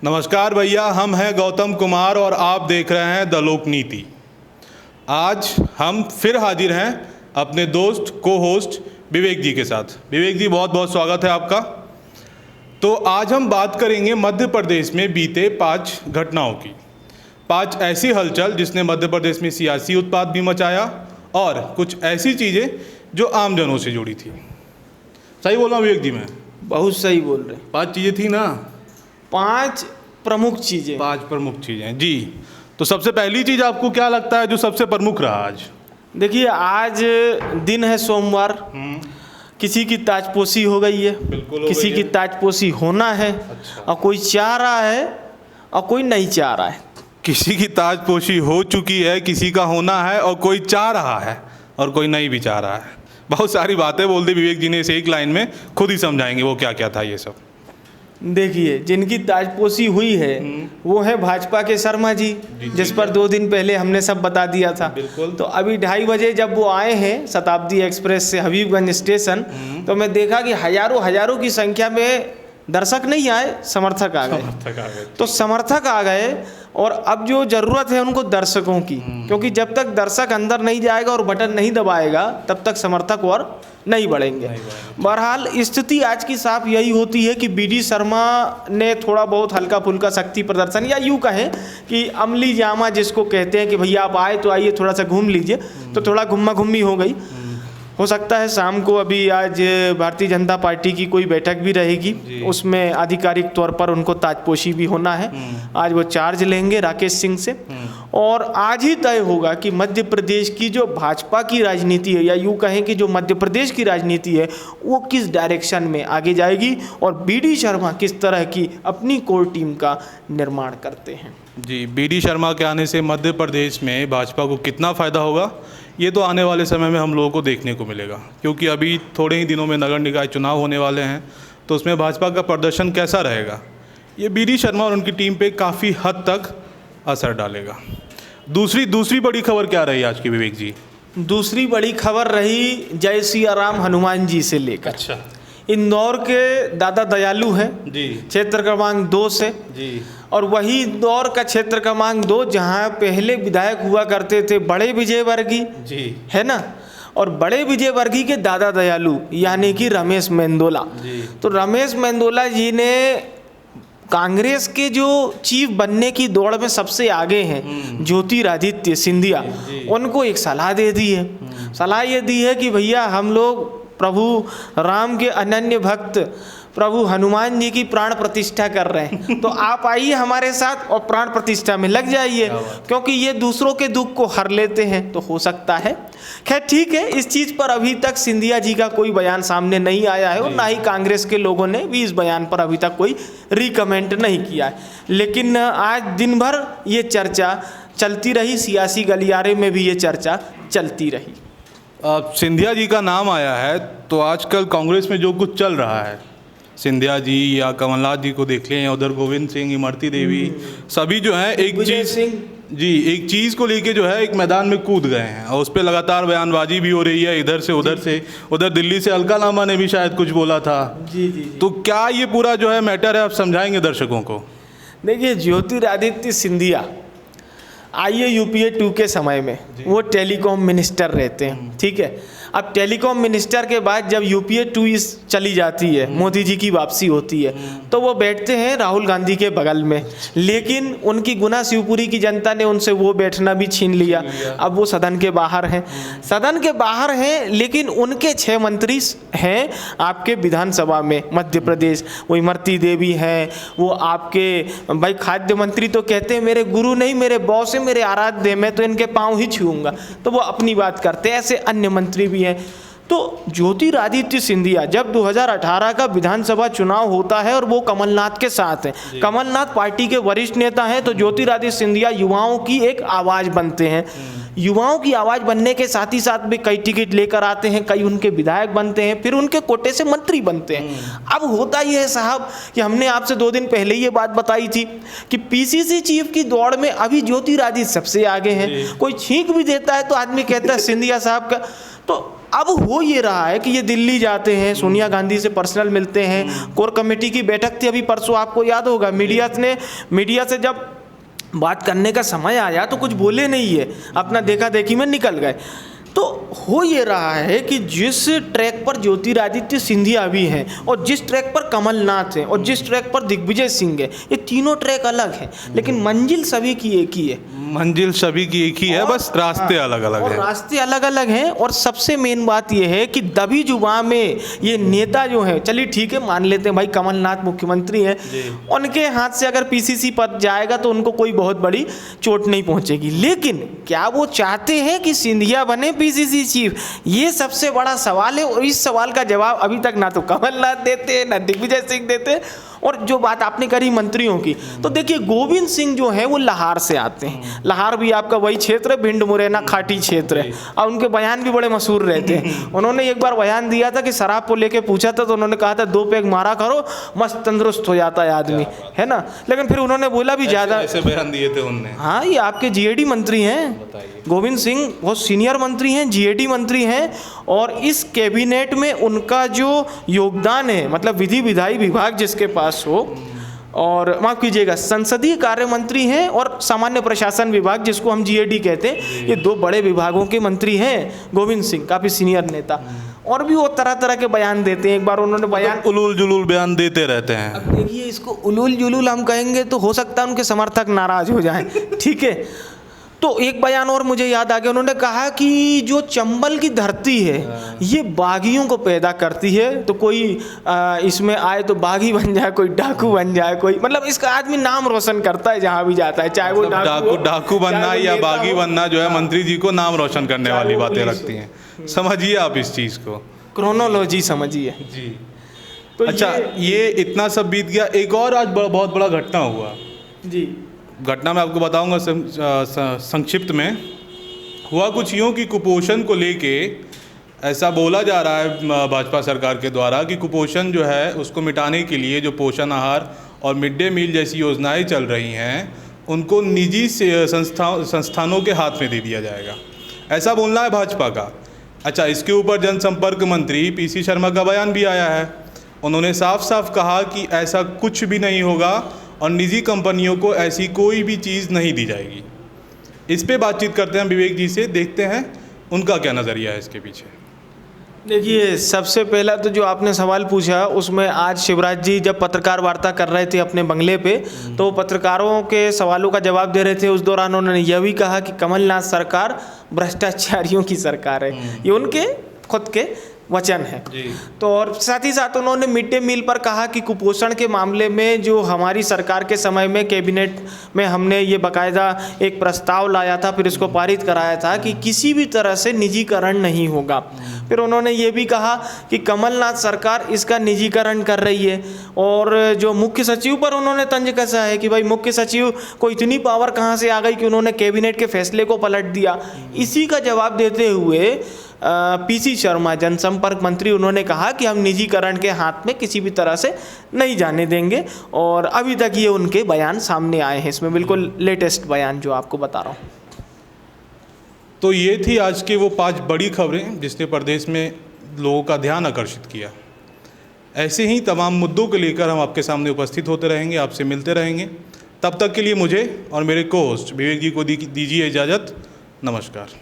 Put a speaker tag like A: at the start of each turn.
A: नमस्कार भैया, हम हैं गौतम कुमार और आप देख रहे हैं द लोकनीति। आज हम फिर हाजिर हैं अपने दोस्त को होस्ट विवेक जी के साथ। विवेक जी, बहुत बहुत स्वागत है आपका। तो आज हम बात करेंगे मध्य प्रदेश में बीते 5 घटनाओं की। 5 ऐसी हलचल जिसने मध्य प्रदेश में सियासी उत्पात भी मचाया और कुछ ऐसी चीज़ें जो आमजनों से जुड़ी थी। सही बोल रहा हूँ विवेक जी? मैं
B: बहुत सही बोल रहे।
A: 5 चीज़ें थी ना?
B: 5 प्रमुख चीज़ें।
A: 5 प्रमुख चीज़ें जी। तो सबसे पहली चीज़ आपको क्या लगता है जो सबसे प्रमुख रहा आज?
B: देखिए, आज दिन है सोमवार। किसी की ताजपोशी हो गई है,
A: बिल्कुल हो
B: किसी
A: गई
B: की
A: है।
B: ताजपोशी होना है।
A: अच्छा।
B: और कोई चाह रहा है और कोई नहीं चाह रहा है।
A: किसी की ताजपोशी हो चुकी है, किसी का होना है और कोई चाह रहा है और कोई नहीं भी चाह रहा है। बहुत सारी बातें बोल दी विवेक जी ने इस एक लाइन में, खुद ही समझाएंगे वो क्या क्या था ये सब।
B: देखिए, जिनकी ताजपोशी हुई है वो है भाजपा के शर्मा जी, जिस पर 2 दिन पहले हमने सब बता दिया था।
A: बिल्कुल।
B: तो अभी 2:30 बजे जब वो आए हैं शताब्दी एक्सप्रेस से हबीबगंज स्टेशन, तो मैं देखा कि हजारों की संख्या में दर्शक नहीं आए, समर्थक आ गए। तो समर्थक आ गए और अब जो ज़रूरत है उनको दर्शकों की, क्योंकि जब तक दर्शक अंदर नहीं जाएगा और बटन नहीं दबाएगा तब तक समर्थक और नहीं बढ़ेंगे। बहरहाल स्थिति आज की साफ यही होती है कि बीडी शर्मा ने थोड़ा बहुत हल्का फुल्का शक्ति प्रदर्शन, या यूँ कहें कि अमली जामा जिसको कहते हैं कि भैया आप आए तो आइए थोड़ा सा घूम लीजिए, तो थोड़ा घुम्मा घुम्मी हो गई। हो सकता है शाम को अभी आज भारतीय जनता पार्टी की कोई बैठक भी रहेगी, उसमें आधिकारिक तौर पर उनको ताजपोशी भी होना है। आज वो चार्ज लेंगे राकेश सिंह से और आज ही तय होगा कि मध्य प्रदेश की जो भाजपा की राजनीति है, या यूँ कहें कि जो मध्य प्रदेश की राजनीति है, वो किस डायरेक्शन में आगे जाएगी और बीडी शर्मा किस तरह की अपनी कोर टीम का निर्माण करते हैं।
A: जी, बीडी शर्मा के आने से मध्य प्रदेश में भाजपा को कितना फ़ायदा होगा ये तो आने वाले समय में हम लोगों को देखने को मिलेगा, क्योंकि अभी थोड़े ही दिनों में नगर निकाय चुनाव होने वाले हैं। तो उसमें भाजपा का प्रदर्शन कैसा रहेगा, ये बीडी शर्मा और उनकी टीम पे काफ़ी हद तक असर डालेगा। दूसरी बड़ी खबर क्या रही आज की विवेक जी?
B: दूसरी बड़ी खबर रही जय सिया राम हनुमान जी से लेकर।
A: अच्छा।
B: इंदौर के दादा दयालु हैं
A: जी।
B: क्षेत्र क्रमांक 2 से
A: जी।
B: और वही इंदौर का क्षेत्र क्रमांक 2 जहाँ पहले विधायक हुआ करते थे बड़े विजय वर्गीय
A: जी,
B: है ना, और बड़े विजय वर्गीय के दादा दयालु यानी कि रमेश मेंदोला
A: जी।
B: तो रमेश मेंदोला जी ने कांग्रेस के जो चीफ बनने की दौड़ में सबसे आगे हैं ज्योतिरादित्य सिंधिया, उनको एक सलाह दे दी है। सलाह ये दी है कि भैया हम लोग प्रभु राम के अनन्य भक्त प्रभु हनुमान जी की प्राण प्रतिष्ठा कर रहे हैं, तो आप आइए हमारे साथ और प्राण प्रतिष्ठा में लग जाइए, क्योंकि ये दूसरों के दुख को हर लेते हैं। तो हो सकता है, खैर ठीक है, इस चीज़ पर अभी तक सिंधिया जी का कोई बयान सामने नहीं आया है और ना ही कांग्रेस के लोगों ने भी इस बयान पर अभी तक कोई रिकमेंट नहीं किया है। लेकिन आज दिन भर ये चर्चा चलती रही, सियासी गलियारे में भी ये चर्चा चलती रही।
A: सिंधिया जी का नाम आया है तो आजकल कांग्रेस में जो कुछ चल रहा है, सिंधिया जी या कमलनाथ जी को देख लें, उधर गोविंद सिंह, इमरती देवी, सभी जो है एक चीज़ को लेके जो है एक मैदान में कूद गए हैं और उस पर लगातार बयानबाजी भी हो रही है, इधर से उधर से। उधर दिल्ली से अलका लामा ने भी शायद कुछ बोला था।
B: जी।
A: तो क्या ये पूरा जो है मैटर है, आप समझाएंगे दर्शकों को?
B: देखिए, ज्योतिरादित्य सिंधिया आइए यूपीए 2 के समय में वो टेलीकॉम मिनिस्टर रहते हैं, ठीक है। अब टेलीकॉम मिनिस्टर के बाद जब यूपीए 2 चली जाती है, मोदी जी की वापसी होती है, तो वो बैठते हैं राहुल गांधी के बगल में, लेकिन उनकी गुना शिवपुरी की जनता ने उनसे वो बैठना भी छीन लिया। अब वो सदन के बाहर हैं, लेकिन उनके 6 मंत्री हैं आपके विधानसभा में मध्य प्रदेश। वो इमरती देवी हैं, वो आपके भाई खाद्य मंत्री तो कहते हैं मेरे गुरु नहीं, मेरे बॉस है, मेरे आराध्य, मैं तो इनके पाँव ही छूऊंगा, तो वो अपनी बात करते हैं। ऐसे अन्य मंत्री भी हैं। तो ज्योतिरादित्य सिंधिया जब 2018 का विधानसभा चुनाव होता है और वो कमलनाथ के साथ हैं, कमलनाथ पार्टी के वरिष्ठ नेता हैं, तो ज्योतिरादित्य सिंधिया युवाओं की एक आवाज़ बनते हैं। युवाओं की आवाज़ बनने के साथ ही साथ भी कई टिकट लेकर आते हैं, कई उनके विधायक बनते हैं, फिर उनके कोटे से मंत्री बनते हैं। अब होता यह है साहब कि हमने आपसे 2 दिन पहले ये बात बताई थी कि पीसीसी चीफ की दौड़ में अभी ज्योतिरादित्य सबसे आगे हैं। कोई छींक भी देता है तो आदमी कहता है सिंधिया साहब का। तो अब हो ये रहा है कि ये दिल्ली जाते हैं, सोनिया गांधी से पर्सनल मिलते हैं, कोर कमेटी की बैठक थी अभी परसों, आपको याद होगा, मीडिया से जब बात करने का समय आया तो कुछ बोले नहीं है, अपना देखा देखी में निकल गए। तो हो ये रहा है कि जिस ट्रैक पर ज्योतिरादित्य सिंधिया भी हैं और जिस ट्रैक पर कमलनाथ हैं और जिस ट्रैक पर दिग्विजय सिंह है, ये तीनों ट्रैक अलग हैं, लेकिन मंजिल सभी की एक ही है।
A: मंजिल सभी की एक ही है, बस रास्ते अलग अलग हैं।
B: रास्ते अलग अलग हैं। और सबसे मेन बात ये है कि दबी जुबान में ये नेता जो है, चलिए ठीक है मान लेते हैं भाई कमलनाथ मुख्यमंत्री हैं, उनके हाथ से अगर पीसीसी पद जाएगा तो उनको कोई बहुत बड़ी चोट नहीं पहुंचेगी, लेकिन क्या वो चाहते हैं कि सिंधिया बने पीसीसी चीफ? ये सबसे बड़ा सवाल है। और इस सवाल का जवाब अभी तक ना तो कमलनाथ देते, ना दिग्विजय सिंह देते। और जो बात आपने करी मंत्रियों की, तो देखिए गोविंद सिंह जो है वो लाहौर से आते हैं। लाहौर भी आपका वही क्षेत्र है, भिंड मुरैना खाटी क्षेत्र है, और उनके बयान भी बड़े मशहूर रहते हैं। उन्होंने एक बार बयान दिया था कि शराब को लेके पूछा था तो उन्होंने कहा था 2 पैग मारा करो मस्त तंदुरुस्त हो जाता है आदमी, है ना। लेकिन फिर उन्होंने बोला भी ज़्यादा,
A: ऐसे बयान दिए थे उनने।
B: हाँ, ये आपके जीएडी मंत्री हैं, गोविंद सिंह बहुत सीनियर मंत्री हैं, जीएडी मंत्री हैं, और इस कैबिनेट में उनका जो योगदान है, मतलब विधि विधायी विभाग जिसके पास हो, और माफ़ कीजिएगा संसदीय कार्य मंत्री हैं और सामान्य प्रशासन विभाग जिसको हम जीएडी कहते हैं, ये 2 बड़े विभागों के मंत्री हैं गोविंद सिंह, काफ़ी सीनियर नेता। और भी वो तरह तरह के बयान देते हैं। एक बार उन्होंने बयान
A: उलूल जुलूल बयान देते रहते हैं।
B: अब देखिए, इसको उलूल जुलूल हम कहेंगे तो हो सकता है उनके समर्थक नाराज हो जाएं, ठीक है। तो एक बयान और मुझे याद आ गया, उन्होंने कहा कि जो चंबल की धरती है ये बागियों को पैदा करती है, तो कोई इसमें आए तो बागी बन जाए, कोई डाकू बन जाए, कोई मतलब इसका आदमी नाम रोशन करता है जहाँ भी जाता है, चाहे वो
A: डाकू बनना या बागी बनना जो है मंत्री जी को नाम रोशन करने वाली बातें लगती हैं। समझिए आप इस चीज़ को,
B: क्रोनोलॉजी समझिए
A: जी।
B: तो
A: अच्छा, ये इतना सब बीत गया, एक और आज बहुत बड़ा घटना हुआ
B: जी।
A: घटना मैं आपको बताऊंगा संक्षिप्त में। हुआ कुछ यूँ कि कुपोषण को लेके ऐसा बोला जा रहा है भाजपा सरकार के द्वारा कि कुपोषण जो है उसको मिटाने के लिए जो पोषण आहार और मिड डे मील जैसी योजनाएं चल रही हैं उनको निजी संस्थानों के हाथ में दे दिया जाएगा, ऐसा बोलना है भाजपा का। अच्छा, इसके ऊपर जनसंपर्क मंत्री पीसी शर्मा का बयान भी आया है। उन्होंने साफ साफ कहा कि ऐसा कुछ भी नहीं होगा और निजी कंपनियों को ऐसी कोई भी चीज़ नहीं दी जाएगी। इस पे बातचीत करते हैं विवेक जी से, देखते हैं उनका क्या नज़रिया है इसके पीछे।
B: देखिए, सबसे पहला तो जो आपने सवाल पूछा उसमें आज शिवराज जी जब पत्रकार वार्ता कर रहे थे अपने बंगले पे, तो पत्रकारों के सवालों का जवाब दे रहे थे। उस दौरान उन्होंने यह भी कहा कि कमलनाथ सरकार भ्रष्टाचारियों की सरकार है, ये उनके खुद के वचन है। तो और साथ ही साथ उन्होंने मिड डे मील पर कहा कि कुपोषण के मामले में जो हमारी सरकार के समय में कैबिनेट में हमने ये बाकायदा एक प्रस्ताव लाया था, फिर इसको पारित कराया था कि किसी भी तरह से निजीकरण नहीं होगा। फिर उन्होंने ये भी कहा कि कमलनाथ सरकार इसका निजीकरण कर रही है। और जो मुख्य सचिव पर उन्होंने तंज कसा है कि भाई मुख्य सचिव को इतनी पावर कहाँ से आ गई कि उन्होंने कैबिनेट के फैसले को पलट दिया। इसी का जवाब देते हुए पीसी शर्मा जनसंपर्क मंत्री, उन्होंने कहा कि हम निजीकरण के हाथ में किसी भी तरह से नहीं जाने देंगे। और अभी तक ये उनके बयान सामने आए हैं, इसमें बिल्कुल लेटेस्ट बयान जो आपको बता रहा हूँ।
A: तो ये थी आज की वो 5 बड़ी खबरें जिसने प्रदेश में लोगों का ध्यान आकर्षित किया। ऐसे ही तमाम मुद्दों को लेकर हम आपके सामने उपस्थित होते रहेंगे, आपसे मिलते रहेंगे। तब तक के लिए मुझे और मेरे को होस्ट विवेक जी को दीजिए इजाज़त। नमस्कार।